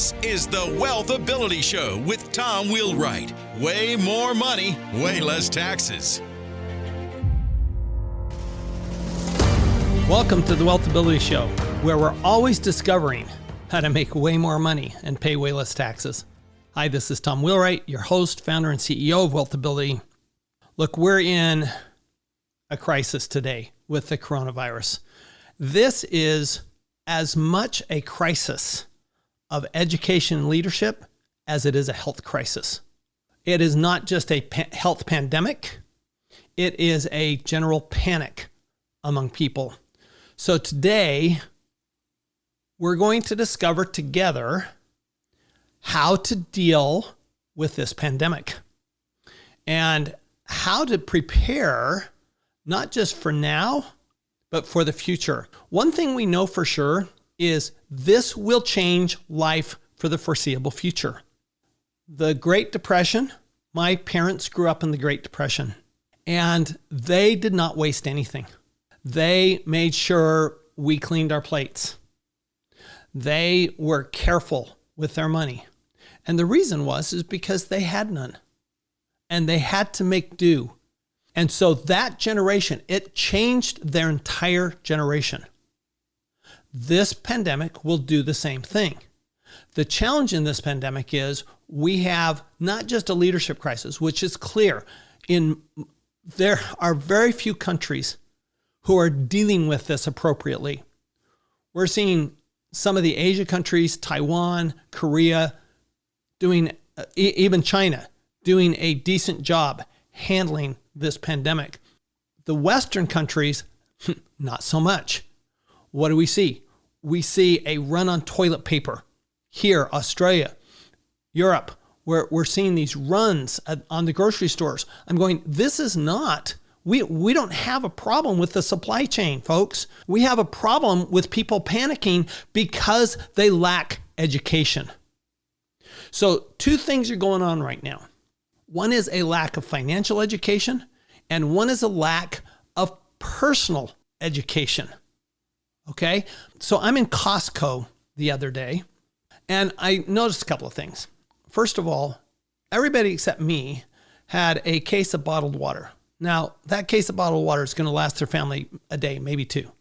This is the Wealth Ability Show with Tom Wheelwright. Way more money, way less taxes. Welcome to the Wealth Ability Show, where we're always discovering how to make way more money and pay way less taxes. Hi, this is Tom Wheelwright, your host, founder, and CEO of Wealth Ability. Look, we're in a crisis today with the coronavirus. This is as much a crisis of education and leadership as it is a health crisis. It is not just a health pandemic. It is a general panic among people. So today, we're going to discover together how to deal with this pandemic and how to prepare not just for now, but for the future. One thing we know for sure is this will change life for the foreseeable future. The Great Depression, my parents grew up in the Great Depression, and they did not waste anything. They made sure we cleaned our plates. They were careful with their money. And the reason is because they had none. And they had to make do. And so that generation, it changed their entire generation. This pandemic will do the same thing. The challenge in this pandemic is we have not just a leadership crisis, which is clear. There are very few countries who are dealing with this appropriately. We're seeing some of the Asia countries, Taiwan, Korea, even China, doing a decent job handling this pandemic. The Western countries, not so much. What do we see? We see a run on toilet paper. Here, Australia, Europe, where we're seeing these runs on the grocery stores. I'm going, this is not, we don't have a problem with the supply chain, folks. We have a problem with people panicking because they lack education. So two things are going on right now. One is a lack of financial education, and one is a lack of personal education. Okay? So I'm in Costco the other day, and I noticed a couple of things. First of all, everybody except me had a case of bottled water. Now, that case of bottled water is going to last their family a day, maybe two,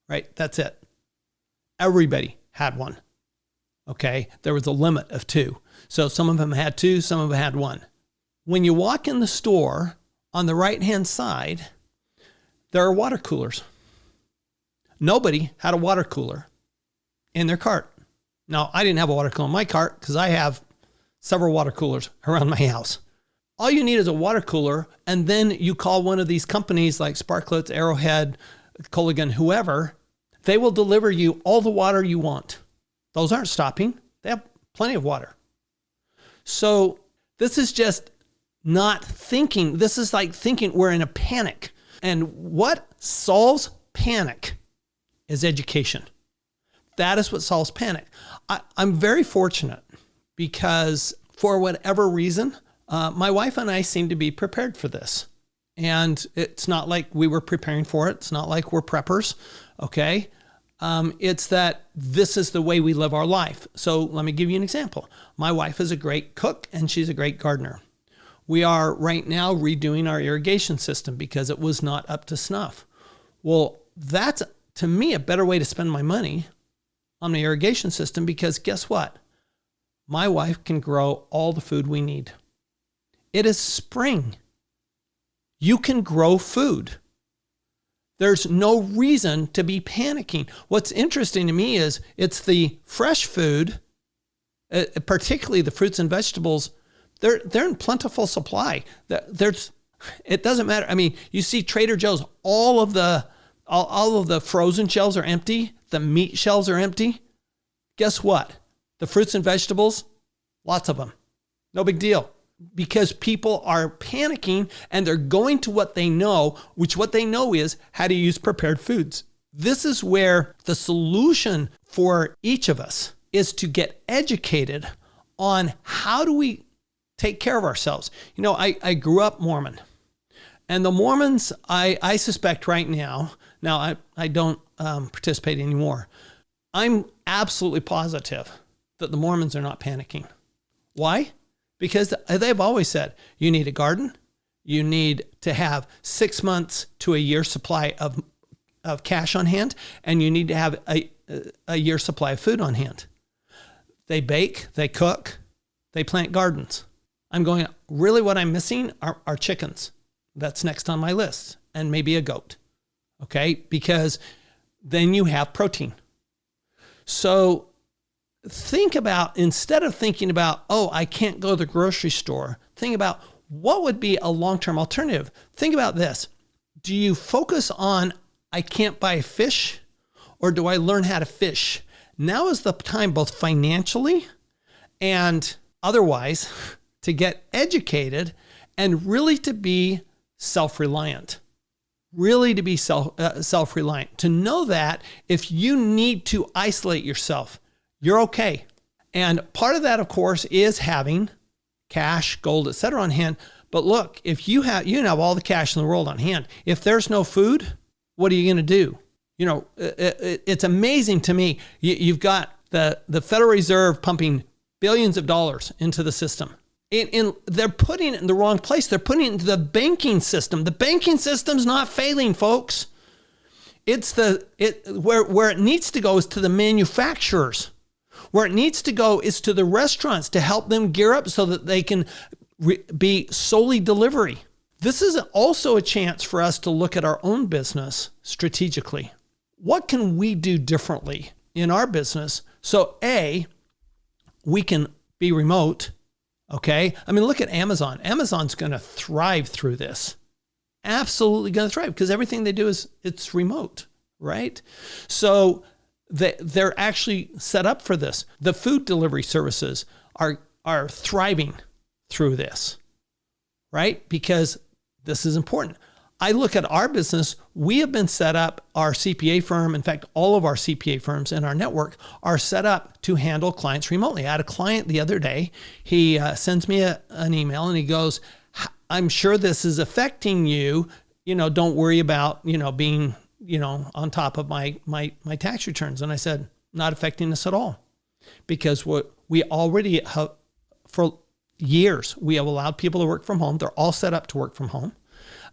right? That's it. Everybody had one. Okay? There was a limit of two. So some of them had two, some of them had one. When you walk in the store, on the right-hand side, there are water coolers. Nobody had a water cooler in their cart. Now, I didn't have a water cooler in my cart because I have several water coolers around my house. All you need is a water cooler, and then you call one of these companies like Sparkletts, Arrowhead, Culligan, whoever. They will deliver you all the water you want. Those aren't stopping. They have plenty of water. So this is just not thinking. This is like thinking we're in a panic. And what solves panic is education. That is what solves panic. I'm very fortunate because for whatever reason, my wife and I seem to be prepared for this. And it's not like we were preparing for it. It's not like we're preppers, okay? It's that this is the way we live our life. So let me give you an example. My wife is a great cook and she's a great gardener. We are right now redoing our irrigation system because it was not up to snuff. Well, that's, to me, a better way to spend my money on the irrigation system because guess what? My wife can grow all the food we need. It is spring. You can grow food. There's no reason to be panicking. What's interesting to me is it's the fresh food, particularly the fruits and vegetables. They're in plentiful supply. It doesn't matter. I mean, you see Trader Joe's, all of the frozen shelves are empty. The meat shelves are empty. Guess what? The fruits and vegetables, lots of them. No big deal. Because people are panicking and they're going to what they know, which what they know is how to use prepared foods. This is where the solution for each of us is to get educated on how do we take care of ourselves. You know, I grew up Mormon, and the Mormons, I suspect right now I don't participate anymore. I'm absolutely positive that the Mormons are not panicking. Why? Because they've always said, you need a garden, you need to have 6 months to a year supply of cash on hand, and you need to have a year supply of food on hand. They bake, they cook, they plant gardens. I'm going, really what I'm missing are chickens. That's next on my list, and maybe a goat, okay? Because then you have protein. So think about, instead of thinking about, oh, I can't go to the grocery store, think about what would be a long-term alternative. Think about this. Do you focus on, I can't buy fish, or do I learn how to fish? Now is the time, both financially and otherwise, to get educated and really to be self-reliant. Really to be self-reliant. To know that if you need to isolate yourself, you're okay. And part of that, of course, is having cash, gold, etc. on hand. But look, if you have all the cash in the world on hand, if there's no food, what are you going to do? You know, it's amazing to me. You've got the Federal Reserve pumping billions of dollars into the system. And they're putting it in the wrong place. They're putting it into the banking system. The banking system's not failing, folks. It's where it needs to go is to the manufacturers. Where it needs to go is to the restaurants to help them gear up so that they can be solely delivery. This is also a chance for us to look at our own business strategically. What can we do differently in our business so A, we can be remote, okay? I mean, look at Amazon. Amazon's going to thrive through this. Absolutely going to thrive because everything they do it's remote, right? So they're actually set up for this. The food delivery services are thriving through this, right? Because this is important. I look at our business. We have been set up, our CPA firm, in fact, all of our CPA firms in our network are set up to handle clients remotely. I had a client the other day. He sends me an email and he goes, I'm sure this is affecting you. You know, don't worry about, being, on top of my tax returns. And I said, not affecting us at all. Because what we already have, for years, we have allowed people to work from home. They're all set up to work from home.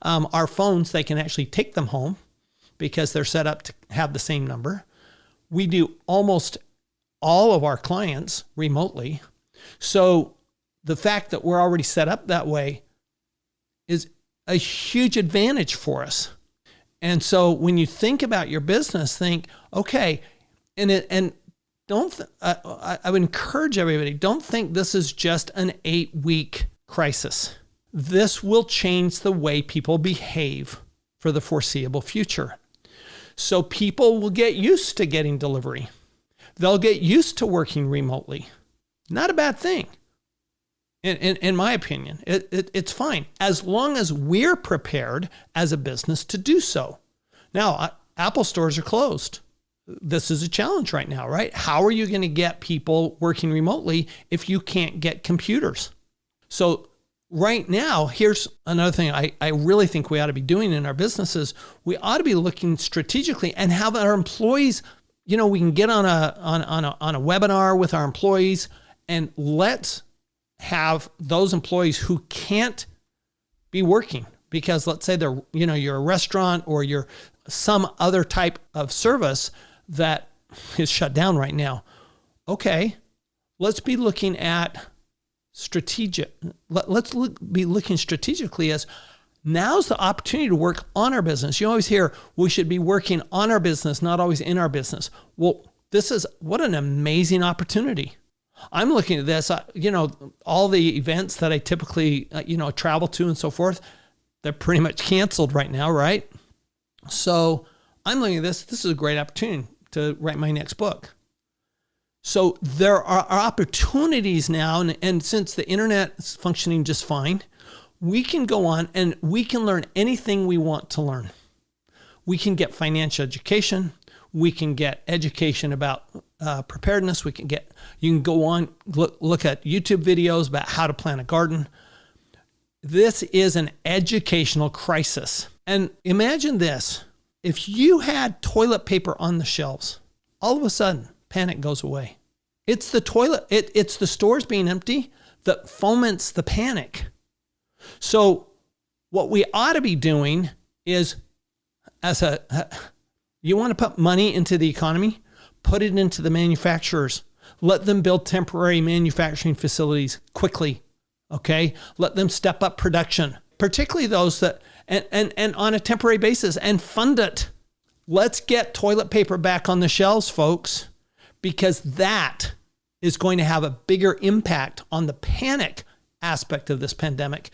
Our phones, they can actually take them home because they're set up to have the same number. We do almost all of our clients remotely. So the fact that we're already set up that way is a huge advantage for us. And so when you think about your business, think, okay, and don't, I would encourage everybody, don't think this is just an 8-week crisis. This will change the way people behave for the foreseeable future. So people will get used to getting delivery. They'll get used to working remotely. Not a bad thing. In my opinion, it's fine as long as we're prepared as a business to do so. Now, Apple stores are closed. This is a challenge right now, right? How are you going to get people working remotely if you can't get computers? So right now, here's another thing I really think we ought to be doing in our businesses. We ought to be looking strategically and have our employees, we can get on a webinar with our employees and let's have those employees who can't be working because let's say they're, you're a restaurant or you're some other type of service that is shut down right now. Okay, let's be looking at be looking strategically as now's the opportunity to work on our business. You always hear we should be working on our business, not always in our business. Well, what an amazing opportunity. I'm looking at this, all the events that I typically, travel to and so forth, they're pretty much canceled right now, right? So I'm looking at this. This is a great opportunity to write my next book. So there are opportunities now, and since the internet is functioning just fine, we can go on and we can learn anything we want to learn. We can get financial education. We can get education about preparedness. You can go on, look at YouTube videos about how to plant a garden. This is an educational crisis. And imagine this, if you had toilet paper on the shelves, all of a sudden, panic goes away. It's the toilet. It's the stores being empty that foments the panic. So what we ought to be doing is, you want to put money into the economy, put it into the manufacturers. Let them build temporary manufacturing facilities quickly. Okay. Let them step up production, particularly those that, and on a temporary basis, and fund it. Let's get toilet paper back on the shelves, folks, because that is going to have a bigger impact on the panic aspect of this pandemic,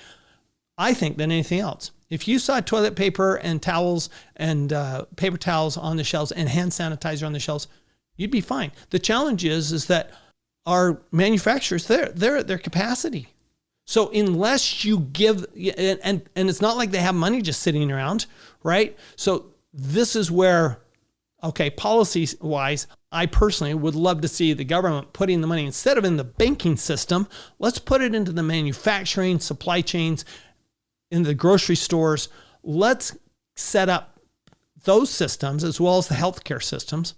I think, than anything else. If you saw toilet paper and towels and paper towels on the shelves and hand sanitizer on the shelves, you'd be fine. The challenge is that our manufacturers, they're at their capacity. So unless you give, and it's not like they have money just sitting around, right? So this is where, okay, policy-wise, I personally would love to see the government putting the money, instead of in the banking system, let's put it into the manufacturing, supply chains, in the grocery stores. Let's set up those systems as well as the healthcare systems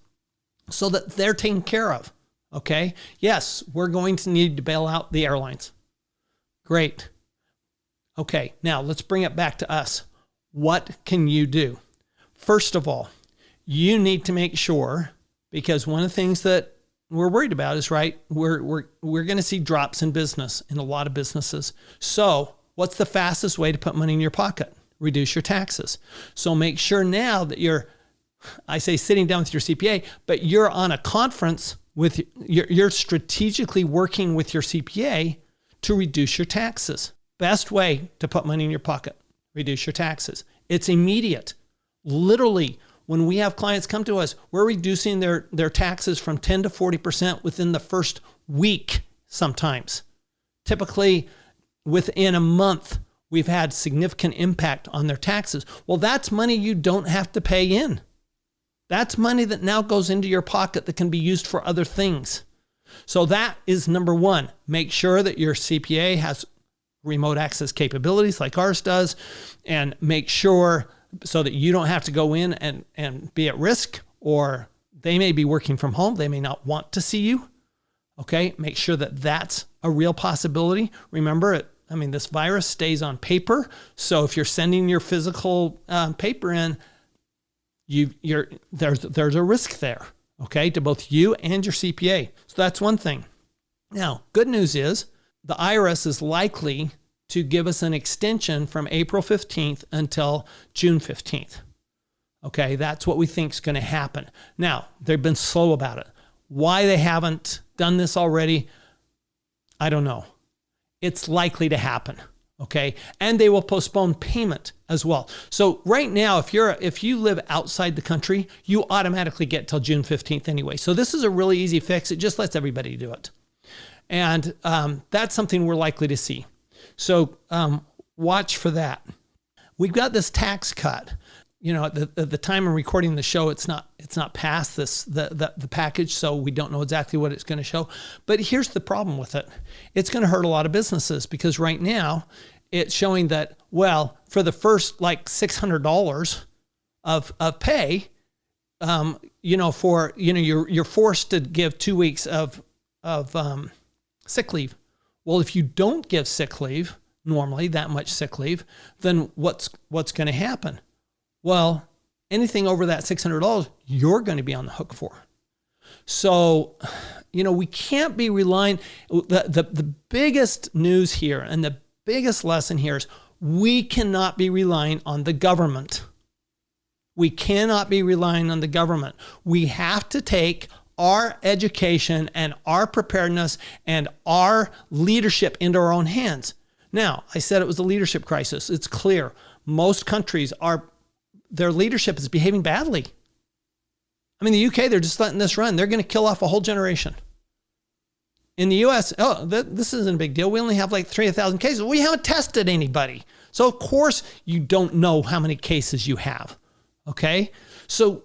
so that they're taken care of. Okay. Yes, we're going to need to bail out the airlines. Great. Okay. Now let's bring it back to us. What can you do? First of all, you need to make sure, because one of the things that we're worried about is, right, we're going to see drops in business in a lot of businesses. So what's the fastest way to put money in your pocket? Reduce your taxes. So make sure now that I say sitting down with your CPA, but you're on a conference with, you're strategically working with your CPA to reduce your taxes. Best way to put money in your pocket, reduce your taxes. It's immediate. Literally, when we have clients come to us, we're reducing their taxes from 10 to 40% within the first week sometimes. Typically, within a month, we've had significant impact on their taxes. Well, that's money you don't have to pay in. That's money that now goes into your pocket that can be used for other things. So that is number one. Make sure that your CPA has remote access capabilities like ours does, and make sure so that you don't have to go in and be at risk, or they may be working from home. They may not want to see you. Okay. Make sure that that's a real possibility. Remember, this virus stays on paper. So if you're sending your physical paper in, there's a risk there, okay, to both you and your CPA. So that's one thing. Now, good news is the IRS is likely to give us an extension from April 15th until June 15th. Okay, that's what we think is going to happen. Now, they've been slow about it. Why they haven't done this already, I don't know. It's likely to happen. Okay. And they will postpone payment as well. So right now, if you live outside the country, you automatically get till June 15th anyway. So this is a really easy fix. It just lets everybody do it. And that's something we're likely to see. So watch for that. We've got this tax cut. At the time of recording the show, it's not passed the package, so we don't know exactly what it's going to show. But here's the problem with it. It's going to hurt a lot of businesses, because right now it's showing that, well, for the first $600 of pay, you're forced to give 2 weeks of sick leave. Well, if you don't give sick leave, normally that much sick leave, then what's going to happen? Well, anything over that $600, you're going to be on the hook for. So, we can't be relying. The biggest news here and the biggest lesson here is we cannot be relying on the government. We cannot be relying on the government. We have to take our education and our preparedness and our leadership into our own hands. Now, I said it was a leadership crisis. It's clear. Most countries their leadership is behaving badly. The UK, they're just letting this run. They're going to kill off a whole generation. In the US, this isn't a big deal. We only have 3,000 cases. We haven't tested anybody. So of course you don't know how many cases you have. Okay. So,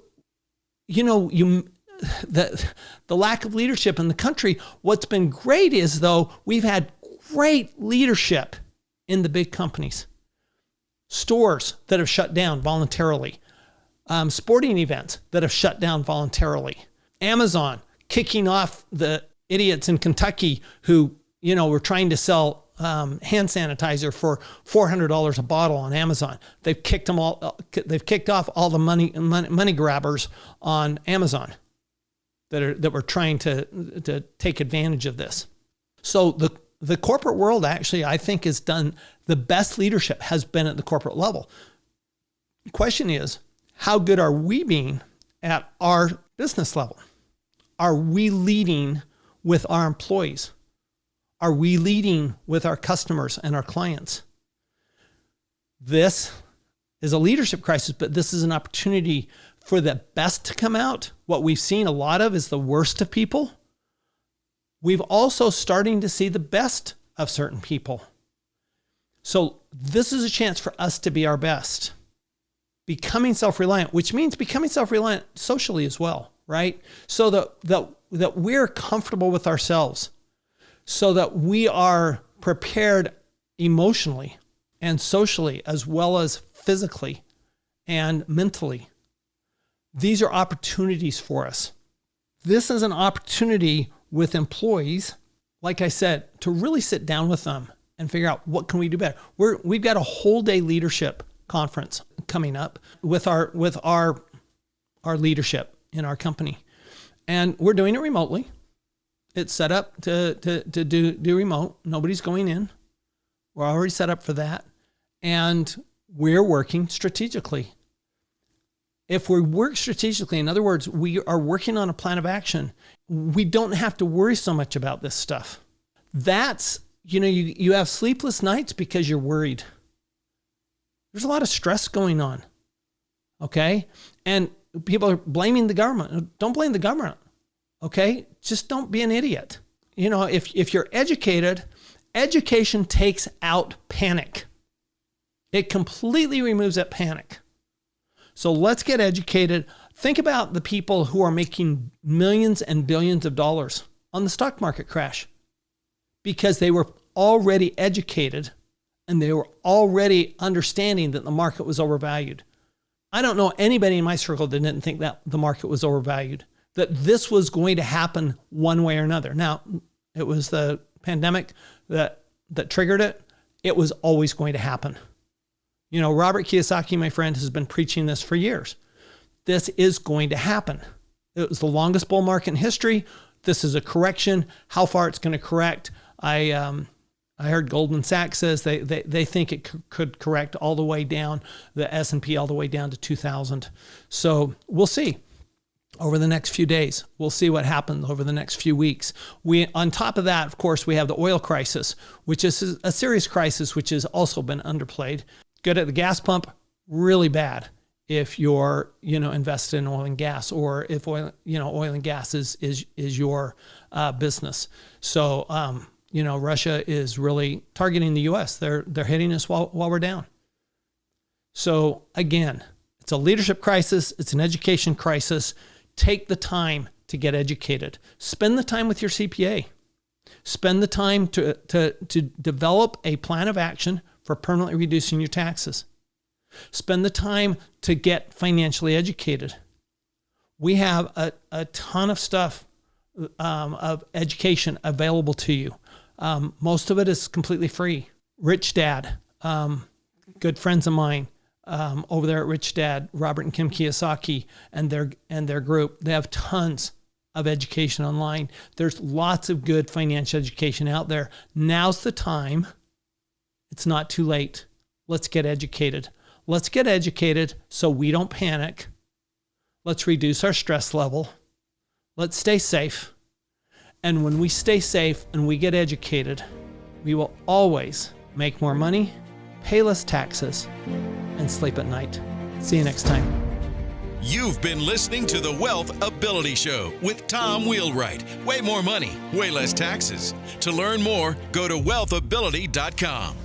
the lack of leadership in the country, what's been great is, though, we've had great leadership in the big companies. Stores that have shut down voluntarily, sporting events that have shut down voluntarily, Amazon kicking off the idiots in Kentucky who, were trying to sell hand sanitizer for $400 a bottle on Amazon. They've kicked off all the money grabbers on Amazon that were trying to take advantage of this. So the corporate world actually, I think, has done the best leadership has been at the corporate level. The question is, how good are we being at our business level? Are we leading with our employees? Are we leading with our customers and our clients? This is a leadership crisis, but this is an opportunity for the best to come out. What we've seen a lot of is the worst of people. We've also starting to see the best of certain people. So this is a chance for us to be our best. Becoming self-reliant, which means becoming self-reliant socially as well, right? So that we're comfortable with ourselves, so that we are prepared emotionally and socially, as well as physically and mentally. These are opportunities for us. This is an opportunity with employees, like I said, to really sit down with them and figure out what can we do better. We've got a whole day leadership conference coming up with our leadership in our company. And we're doing it remotely. It's set up to do remote. Nobody's going in. We're already set up for that. And we're working strategically. If we work strategically, in other words, we are working on a plan of action, we don't have to worry so much about this stuff. That's, you have sleepless nights because you're worried. There's a lot of stress going on. Okay? And people are blaming the government. Don't blame the government. Okay? Just don't be an idiot. If you're educated, education takes out panic. It completely removes that panic. So let's get educated. Think about the people who are making millions and billions of dollars on the stock market crash because they were already educated and they were already understanding that the market was overvalued. I don't know anybody in my circle that didn't think that the market was overvalued, that this was going to happen one way or another. Now, it was the pandemic that triggered it. It was always going to happen. Robert Kiyosaki, my friend, has been preaching this for years. This is going to happen. It was the longest bull market in history. This is a correction. How far it's going to correct, I heard Goldman Sachs says they think it could correct all the way down, the S&P all the way down to 2,000. So we'll see over the next few days. We'll see what happens over the next few weeks. On top of that, of course, we have the oil crisis, which is a serious crisis, which has also been underplayed. Good at the gas pump, really bad if you're, invested in oil and gas, or if oil and gas is your business. So, Russia is really targeting the U.S. They're hitting us while we're down. So again, it's a leadership crisis. It's an education crisis. Take the time to get educated. Spend the time with your CPA. Spend the time to develop a plan of action for permanently reducing your taxes. Spend the time to get financially educated. We have a ton of stuff of education available to you. Most of it is completely free. Rich Dad, good friends of mine over there at Rich Dad, Robert and Kim Kiyosaki and their group, they have tons of education online. There's lots of good financial education out there. Now's the time. It's not too late. Let's get educated. Let's get educated so we don't panic. Let's reduce our stress level. Let's stay safe. And when we stay safe and we get educated, we will always make more money, pay less taxes, and sleep at night. See you next time. You've been listening to the Wealth Ability Show with Tom Wheelwright. Way more money, way less taxes. To learn more, go to wealthability.com.